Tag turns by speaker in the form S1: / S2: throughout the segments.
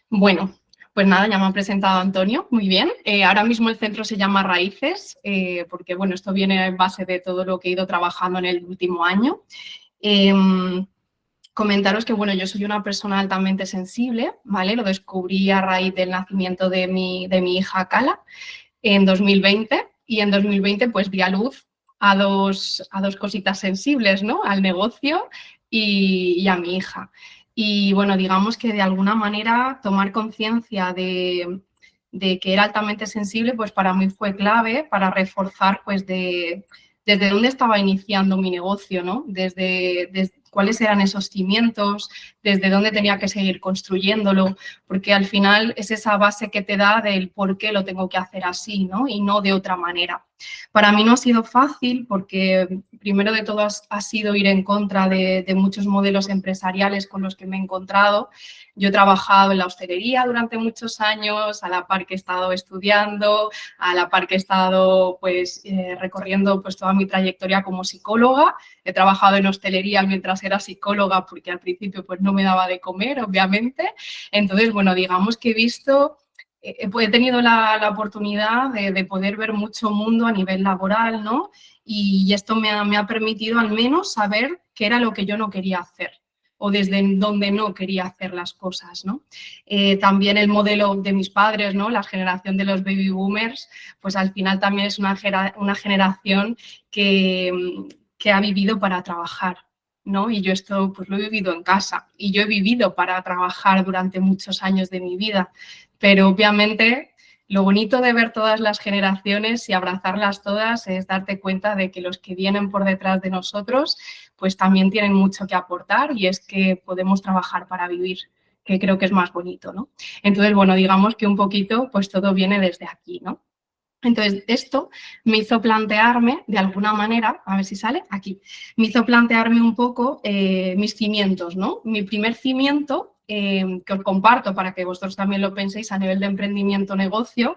S1: Bueno, pues nada, ya me ha presentado Antonio, muy bien. Ahora mismo el centro se llama Raíces, porque bueno, esto viene en base de todo lo que he ido trabajando en el último año. Comentaros que, bueno, yo soy una persona altamente sensible, ¿vale? Lo descubrí a raíz del nacimiento de mi hija Cala en 2020 y en 2020 pues di a luz a dos cositas sensibles, ¿no? Al negocio y a mi hija. Y bueno, digamos que de alguna manera tomar conciencia de que era altamente sensible, pues para mí fue clave para reforzar pues desde dónde estaba iniciando mi negocio, ¿no? Desde cuáles eran esos cimientos, desde dónde tenía que seguir construyéndolo, porque al final es esa base que te da del por qué lo tengo que hacer así, ¿no? Y no de otra manera. Para mí no ha sido fácil porque primero de todo ha sido ir en contra de muchos modelos empresariales con los que me he encontrado. Yo he trabajado en la hostelería durante muchos años, a la par que he estado estudiando, a la par que he estado pues recorriendo pues toda mi trayectoria como psicóloga. He trabajado en hostelería mientras era psicóloga porque al principio pues no me daba de comer, obviamente. Entonces, bueno, digamos que he tenido la oportunidad de poder ver mucho mundo a nivel laboral, ¿no? Y esto me ha permitido al menos saber qué era lo que yo no quería hacer o desde donde no quería hacer las cosas, ¿no? También el modelo de mis padres, ¿no? La generación de los baby boomers, pues al final también es una generación que ha vivido para trabajar, ¿no? Y yo esto pues lo he vivido en casa y yo he vivido para trabajar durante muchos años de mi vida, pero obviamente lo bonito de ver todas las generaciones y abrazarlas todas es darte cuenta de que los que vienen por detrás de nosotros pues también tienen mucho que aportar y es que podemos trabajar para vivir, que creo que es más bonito, ¿no? Entonces, bueno, digamos que un poquito pues todo viene desde aquí, ¿no? Entonces, esto me hizo plantearme, de alguna manera, a ver si sale, aquí, me hizo plantearme un poco mis cimientos, ¿no? Mi primer cimiento, que os comparto para que vosotros también lo penséis a nivel de emprendimiento-negocio,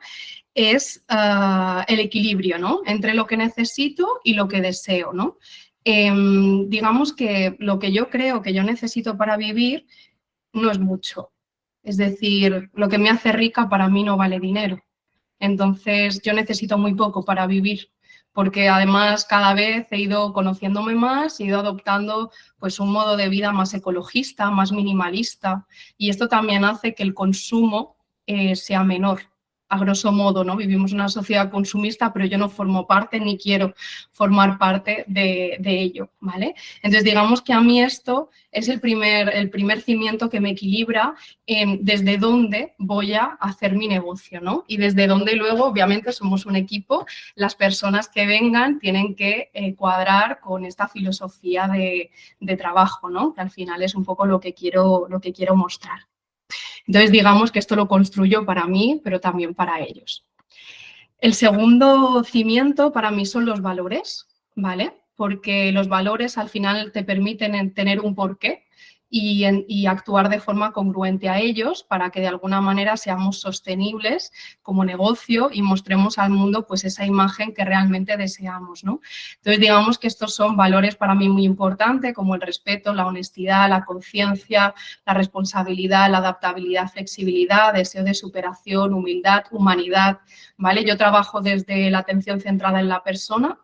S1: es el equilibrio, ¿no? Entre lo que necesito y lo que deseo, ¿no? Digamos que lo que yo creo que yo necesito para vivir no es mucho. Es decir, lo que me hace rica para mí no vale dinero. Entonces, yo necesito muy poco para vivir, porque además cada vez he ido conociéndome más, he ido adoptando pues un modo de vida más ecologista, más minimalista, y esto también hace que el consumo sea menor. A grosso modo, ¿no? Vivimos en una sociedad consumista, pero yo no formo parte ni quiero formar parte de ello, ¿vale? Entonces, digamos que a mí esto es el primer cimiento que me equilibra desde dónde voy a hacer mi negocio, ¿no? Y desde dónde luego, obviamente, somos un equipo, las personas que vengan tienen que cuadrar con esta filosofía de trabajo, ¿no? Que al final es un poco lo que quiero mostrar. Entonces, digamos que esto lo construyo para mí, pero también para ellos. El segundo cimiento para mí son los valores, ¿vale? Porque los valores al final te permiten tener un porqué y actuar de forma congruente a ellos para que de alguna manera seamos sostenibles como negocio y mostremos al mundo pues esa imagen que realmente deseamos, ¿no? Entonces digamos que estos son valores para mí muy importantes como el respeto, la honestidad, la conciencia, la responsabilidad, la adaptabilidad, flexibilidad, deseo de superación, humildad, humanidad, ¿vale? Yo trabajo desde la atención centrada en la persona,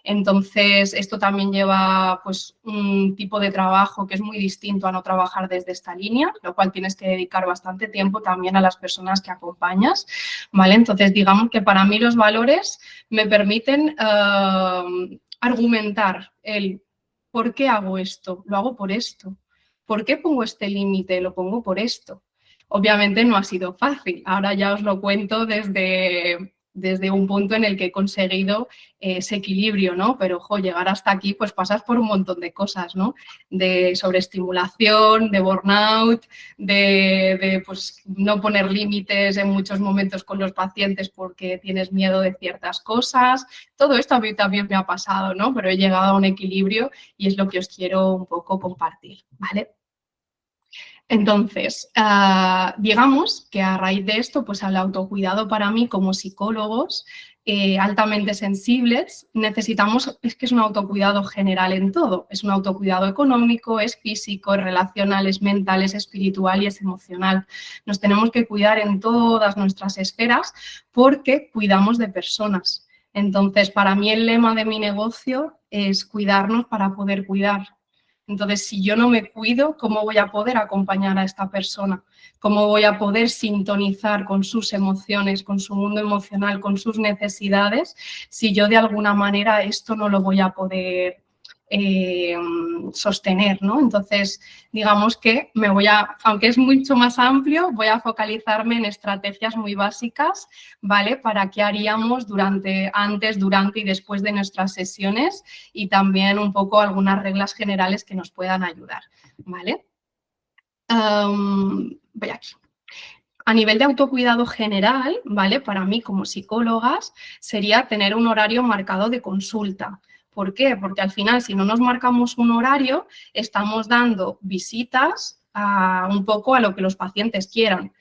S1: entonces esto también lleva pues un tipo de trabajo que es muy distinto a no trabajar desde esta línea, lo cual tienes que dedicar bastante tiempo también a las personas que acompañas, ¿vale? Entonces digamos que para mí los valores me permiten argumentar el ¿por qué hago esto? Lo hago por esto. ¿Por qué pongo este límite? Lo pongo por esto. Obviamente no ha sido fácil. Ahora ya os lo cuento desde un punto en el que he conseguido ese equilibrio, ¿no? Pero, ojo, llegar hasta aquí, pues pasas por un montón de cosas, ¿no? De sobreestimulación, de burnout, de pues, no poner límites en muchos momentos con los pacientes porque tienes miedo de ciertas cosas. Todo esto a mí también me ha pasado, ¿no? Pero he llegado a un equilibrio y es lo que os quiero un poco compartir, ¿vale? Entonces, digamos que a raíz de esto, pues al autocuidado para mí como psicólogos altamente sensibles, necesitamos, es que es un autocuidado general en todo, es un autocuidado económico, es físico, es relacional, es mental, es espiritual y es emocional. Nos tenemos que cuidar en todas nuestras esferas porque cuidamos de personas. Entonces, para mí el lema de mi negocio es cuidarnos para poder cuidar. Entonces, si yo no me cuido, ¿cómo voy a poder acompañar a esta persona? ¿Cómo voy a poder sintonizar con sus emociones, con su mundo emocional, con sus necesidades, si yo de alguna manera esto no lo voy a poder sostener, ¿no? Entonces, digamos que aunque es mucho más amplio, voy a focalizarme en estrategias muy básicas, ¿vale? Para qué haríamos antes, durante y después de nuestras sesiones y también un poco algunas reglas generales que nos puedan ayudar, ¿vale? Voy aquí. A nivel de autocuidado general, ¿vale? Para mí como psicólogas sería tener un horario marcado de consulta. ¿Por qué? Porque al final, si no nos marcamos un horario, estamos dando visitas un poco a lo que los pacientes quieran.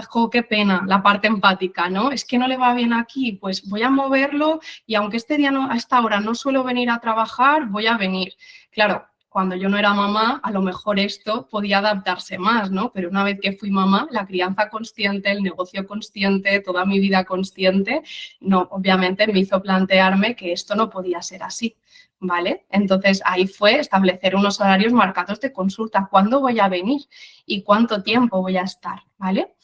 S1: Jo, qué pena, la parte empática, ¿no? Es que no le va bien aquí, pues voy a moverlo y aunque este día a esta hora no suelo venir a trabajar, voy a venir. Claro, cuando yo no era mamá, a lo mejor esto podía adaptarse más, ¿no? Pero una vez que fui mamá, la crianza consciente, el negocio consciente, toda mi vida consciente, no, obviamente me hizo plantearme que esto no podía ser así, ¿vale? Entonces ahí fue establecer unos horarios marcados de consulta, cuándo voy a venir y cuánto tiempo voy a estar, ¿vale?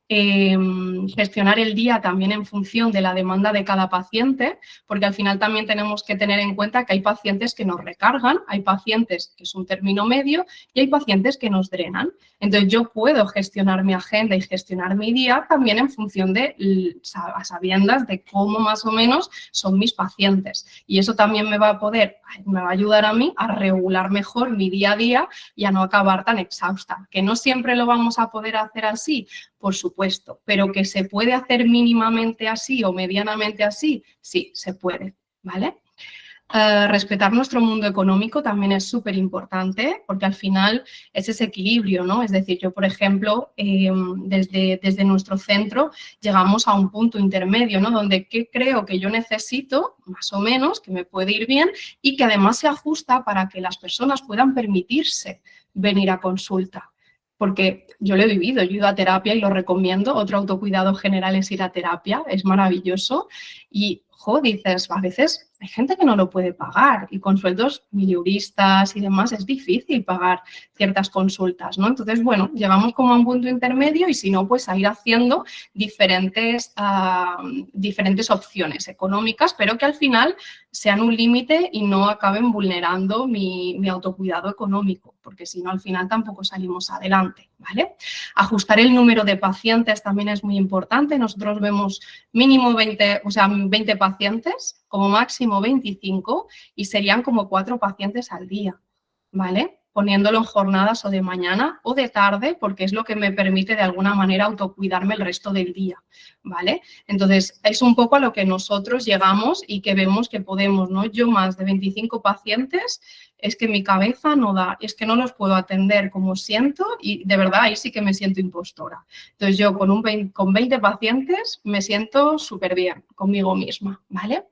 S1: Gestionar el día también en función de la demanda de cada paciente, porque al final también tenemos que tener en cuenta que hay pacientes que nos recargan, hay pacientes que es un término medio y hay pacientes que nos drenan. Entonces yo puedo gestionar mi agenda y gestionar mi día también en función de a sabiendas de cómo más o menos son mis pacientes. Y eso también me va a ayudar a mí a regular mejor mi día a día y a no acabar tan exhausta. Que no siempre lo vamos a poder hacer así, por supuesto, pero que se puede hacer mínimamente así o medianamente así, sí, se puede, ¿vale? Respetar nuestro mundo económico también es súper importante porque al final es ese equilibrio, ¿no? Es decir, yo, por ejemplo, desde nuestro centro llegamos a un punto intermedio, ¿no? Donde qué creo que yo necesito, más o menos, que me puede ir bien y que además se ajusta para que las personas puedan permitirse venir a consulta. Porque yo lo he vivido, yo he ido a terapia y lo recomiendo. Otro autocuidado general es ir a terapia, es maravilloso. Y, dices, a veces hay gente que no lo puede pagar y con sueldos mileuristas y demás es difícil pagar ciertas consultas, ¿no? Entonces, bueno, llegamos como a un punto intermedio y si no, pues a ir haciendo diferentes opciones económicas, pero que al final sean un límite y no acaben vulnerando mi autocuidado económico, porque si no, al final tampoco salimos adelante, ¿vale? Ajustar el número de pacientes también es muy importante. Nosotros vemos mínimo 20 pacientes, como máximo 25, y serían como 4 pacientes al día, ¿vale? Poniéndolo en jornadas o de mañana o de tarde, porque es lo que me permite de alguna manera autocuidarme el resto del día, ¿vale? Entonces, es un poco a lo que nosotros llegamos y que vemos que podemos, ¿no? Yo más de 25 pacientes, es que mi cabeza no da, es que no los puedo atender como siento y de verdad ahí sí que me siento impostora. Entonces, yo con 20 pacientes me siento súper bien conmigo misma, ¿vale?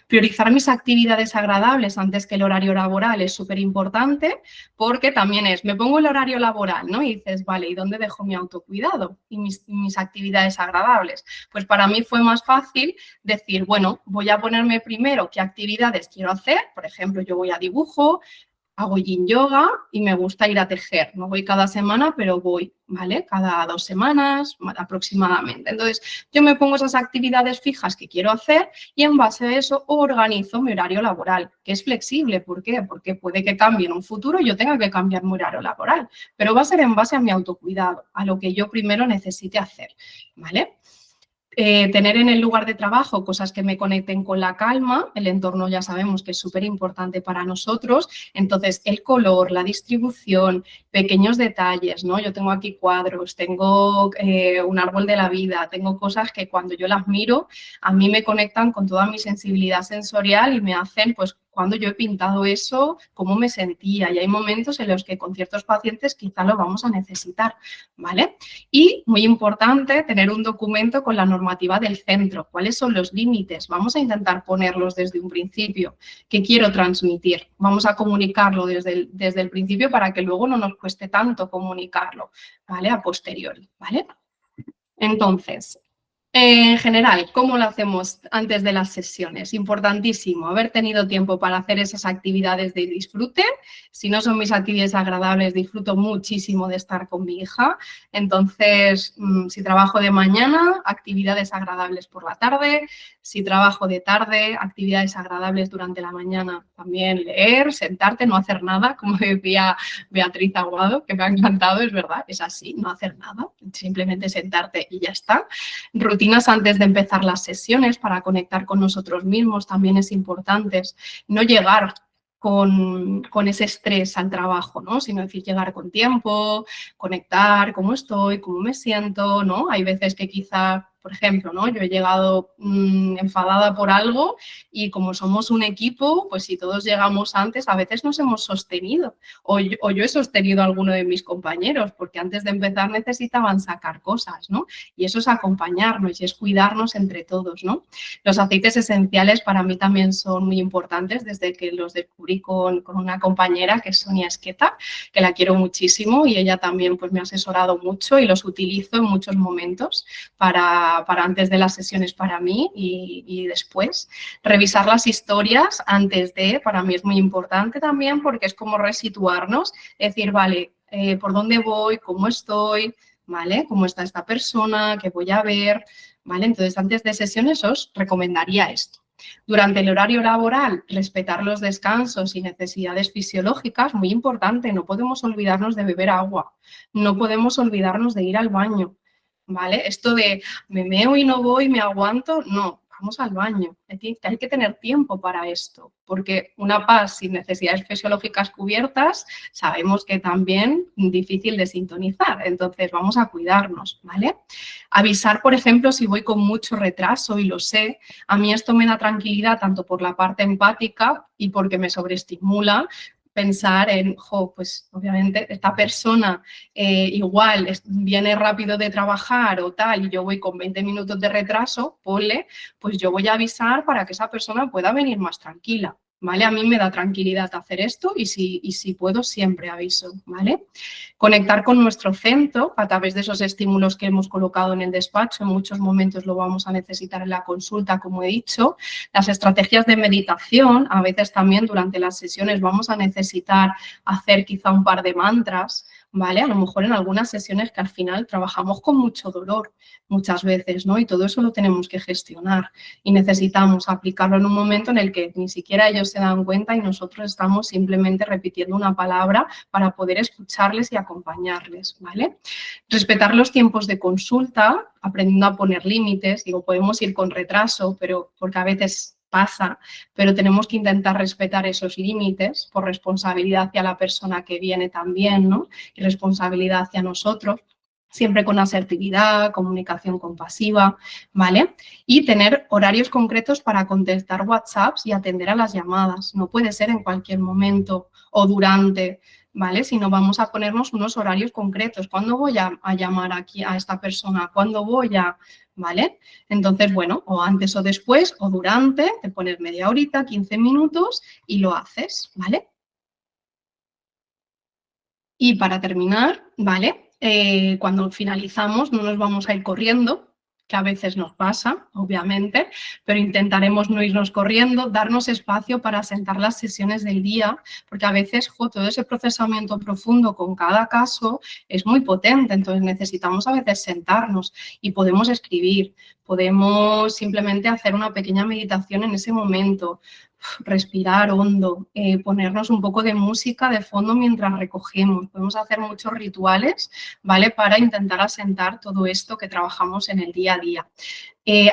S1: Priorizar mis actividades agradables antes que el horario laboral es súper importante porque también me pongo el horario laboral, ¿no? Y dices, vale, ¿y dónde dejo mi autocuidado y mis actividades agradables? Pues para mí fue más fácil decir, bueno, voy a ponerme primero qué actividades quiero hacer. Por ejemplo, yo voy a dibujo, hago yin yoga y me gusta ir a tejer. No voy cada semana, pero voy, ¿vale? Cada 2 semanas aproximadamente. Entonces, yo me pongo esas actividades fijas que quiero hacer y en base a eso organizo mi horario laboral, que es flexible. ¿Por qué? Porque puede que cambie en un futuro y yo tenga que cambiar mi horario laboral, pero va a ser en base a mi autocuidado, a lo que yo primero necesite hacer, ¿vale? Tener en el lugar de trabajo cosas que me conecten con la calma, el entorno ya sabemos que es súper importante para nosotros, entonces el color, la distribución, pequeños detalles, ¿no? Yo tengo aquí cuadros, tengo un árbol de la vida, tengo cosas que cuando yo las miro a mí me conectan con toda mi sensibilidad sensorial y me hacen pues cuando yo he pintado eso, cómo me sentía. Y hay momentos en los que con ciertos pacientes quizá lo vamos a necesitar, ¿vale? Y muy importante, tener un documento con la normativa del centro. ¿Cuáles son los límites? Vamos a intentar ponerlos desde un principio. ¿Qué quiero transmitir? Vamos a comunicarlo desde el principio para que luego no nos cueste tanto comunicarlo, ¿vale? A posteriori, ¿vale? Entonces, en general, ¿cómo lo hacemos antes de las sesiones? Importantísimo, haber tenido tiempo para hacer esas actividades de disfrute. Si no son mis actividades agradables, disfruto muchísimo de estar con mi hija. Entonces, si trabajo de mañana, actividades agradables por la tarde. Si trabajo de tarde, actividades agradables durante la mañana. También leer, sentarte, no hacer nada, como decía Beatriz Aguado, que me ha encantado, es verdad, es así, no hacer nada, simplemente sentarte y ya está. Rutinas antes de empezar las sesiones para conectar con nosotros mismos también es importante. No llegar con ese estrés al trabajo, ¿no? Sino decir, llegar con tiempo, conectar, cómo estoy, cómo me siento, ¿no? Hay veces que quizá, por ejemplo, ¿no? Yo he llegado enfadada por algo y como somos un equipo, pues si todos llegamos antes, a veces nos hemos sostenido. O yo he sostenido a alguno de mis compañeros, porque antes de empezar necesitaban sacar cosas, ¿no? Y eso es acompañarnos y es cuidarnos entre todos, ¿no? Los aceites esenciales para mí también son muy importantes desde que los descubrí con una compañera que es Sonia Esqueta, que la quiero muchísimo y ella también pues me ha asesorado mucho y los utilizo en muchos momentos para antes de las sesiones para mí y después. Revisar las historias antes de, para mí es muy importante también porque es como resituarnos, decir, vale, ¿por dónde voy? ¿Cómo estoy? ¿Vale? ¿Cómo está esta persona? ¿Qué voy a ver? ¿Vale? Entonces, antes de sesiones os recomendaría esto. Durante el horario laboral, respetar los descansos y necesidades fisiológicas, muy importante, no podemos olvidarnos de beber agua, no podemos olvidarnos de ir al baño, ¿vale? Esto de me meo y no voy, me aguanto, no, vamos al baño. Hay que tener tiempo para esto, porque una paz sin necesidades fisiológicas cubiertas sabemos que también es difícil de sintonizar, entonces vamos a cuidarnos, ¿vale? Avisar, por ejemplo, si voy con mucho retraso y lo sé, a mí esto me da tranquilidad tanto por la parte empática y porque me sobreestimula, pensar en, pues obviamente esta persona igual viene rápido de trabajar o tal y yo voy con 20 minutos de retraso, ponle, pues yo voy a avisar para que esa persona pueda venir más tranquila, ¿vale? A mí me da tranquilidad hacer esto y si puedo siempre aviso, ¿vale? Conectar con nuestro centro a través de esos estímulos que hemos colocado en el despacho, en muchos momentos lo vamos a necesitar en la consulta, como he dicho. Las estrategias de meditación, a veces también durante las sesiones vamos a necesitar hacer quizá un par de mantras, ¿vale? A lo mejor en algunas sesiones que al final trabajamos con mucho dolor muchas veces, ¿no? Y todo eso lo tenemos que gestionar y necesitamos aplicarlo en un momento en el que ni siquiera ellos se dan cuenta y nosotros estamos simplemente repitiendo una palabra para poder escucharles y acompañarles, ¿vale? Respetar los tiempos de consulta, aprendiendo a poner límites, digo, podemos ir con retraso, pero porque a veces pasa, pero tenemos que intentar respetar esos límites por responsabilidad hacia la persona que viene también, ¿no? Y responsabilidad hacia nosotros, siempre con asertividad, comunicación compasiva, ¿vale? Y tener horarios concretos para contestar WhatsApps y atender a las llamadas. No puede ser en cualquier momento o durante, ¿vale? Sino vamos a ponernos unos horarios concretos. ¿Cuándo voy a llamar aquí a esta persona? ¿Cuándo voy a...? ¿Vale? Entonces, bueno, o antes o después o durante, te pones media horita, 15 minutos y lo haces, ¿vale? Y para terminar, ¿vale? Cuando finalizamos no nos vamos a ir corriendo, que a veces nos pasa, obviamente, pero intentaremos no irnos corriendo, darnos espacio para sentar las sesiones del día, porque a veces todo ese procesamiento profundo con cada caso es muy potente, entonces necesitamos a veces sentarnos y podemos escribir, podemos simplemente hacer una pequeña meditación en ese momento, respirar hondo, ponernos un poco de música de fondo mientras recogemos. Podemos hacer muchos rituales, ¿vale? Para intentar asentar todo esto que trabajamos en el día a día.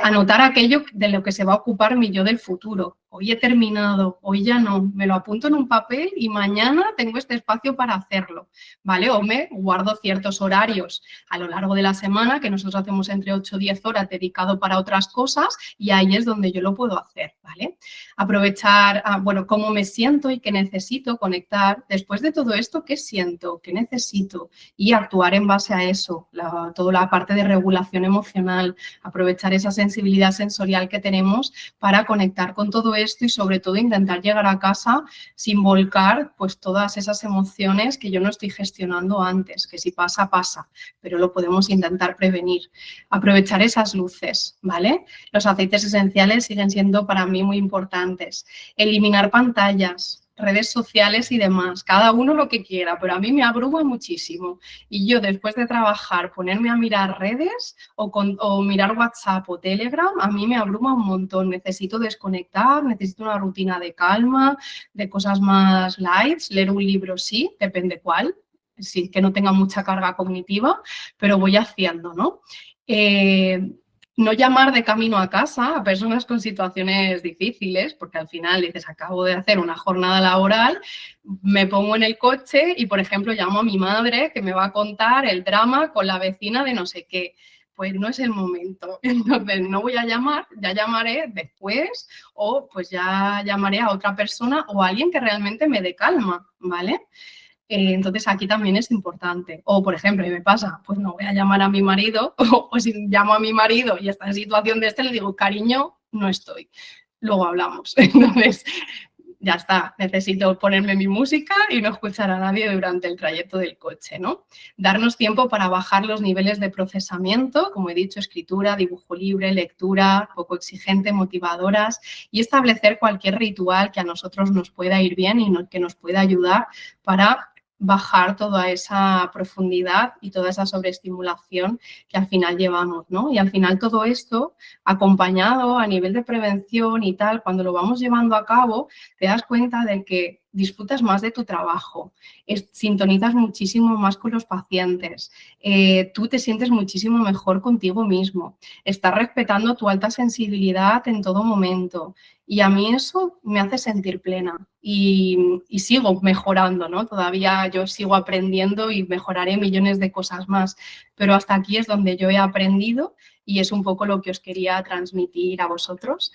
S1: Anotar aquello de lo que se va a ocupar mi yo del futuro. Hoy he terminado, hoy ya no, me lo apunto en un papel y mañana tengo este espacio para hacerlo, ¿vale? O me guardo ciertos horarios a lo largo de la semana, que nosotros hacemos entre 8 o 10 horas dedicado para otras cosas, y ahí es donde yo lo puedo hacer, ¿vale? Aprovechar, bueno, cómo me siento y qué necesito, conectar. Después de todo esto, ¿qué siento? ¿Qué necesito? Y actuar en base a eso, toda la parte de regulación emocional, aprovechar esa sensibilidad sensorial que tenemos para conectar con todo esto y sobre todo intentar llegar a casa sin volcar pues todas esas emociones que yo no estoy gestionando antes, que si pasa, pasa, pero lo podemos intentar prevenir. Aprovechar esas luces, ¿vale? Los aceites esenciales siguen siendo para mí muy importantes. Eliminar pantallas, redes sociales y demás, cada uno lo que quiera, pero a mí me abruma muchísimo. Y yo después de trabajar, ponerme a mirar redes o mirar WhatsApp o Telegram, a mí me abruma un montón. Necesito desconectar, necesito una rutina de calma, de cosas más light, leer un libro sí, depende cuál, sí, que no tenga mucha carga cognitiva, pero voy haciendo, ¿no? No llamar de camino a casa a personas con situaciones difíciles, porque al final dices, acabo de hacer una jornada laboral, me pongo en el coche y, por ejemplo, llamo a mi madre que me va a contar el drama con la vecina de no sé qué. Pues no es el momento. Entonces, no voy a llamar, ya llamaré después o pues ya llamaré a otra persona o a alguien que realmente me dé calma, ¿vale? Entonces, aquí también es importante. O, por ejemplo, y me pasa, pues no voy a llamar a mi marido o si llamo a mi marido y está en situación de le digo, cariño, no estoy. Luego hablamos. Entonces, ya está, necesito ponerme mi música y no escuchar a nadie durante el trayecto del coche, ¿no? Darnos tiempo para bajar los niveles de procesamiento, como he dicho, escritura, dibujo libre, lectura, poco exigente, motivadoras, y establecer cualquier ritual que a nosotros nos pueda ir bien y que nos pueda ayudar para bajar toda esa profundidad y toda esa sobreestimulación que al final llevamos, ¿no? Y al final todo esto, acompañado a nivel de prevención y tal, cuando lo vamos llevando a cabo, te das cuenta de que disfrutas más de tu trabajo, sintonizas muchísimo más con los pacientes, tú te sientes muchísimo mejor contigo mismo, estás respetando tu alta sensibilidad en todo momento y a mí eso me hace sentir plena y sigo mejorando, ¿no? Todavía yo sigo aprendiendo y mejoraré millones de cosas más, pero hasta aquí es donde yo he aprendido y es un poco lo que os quería transmitir a vosotros.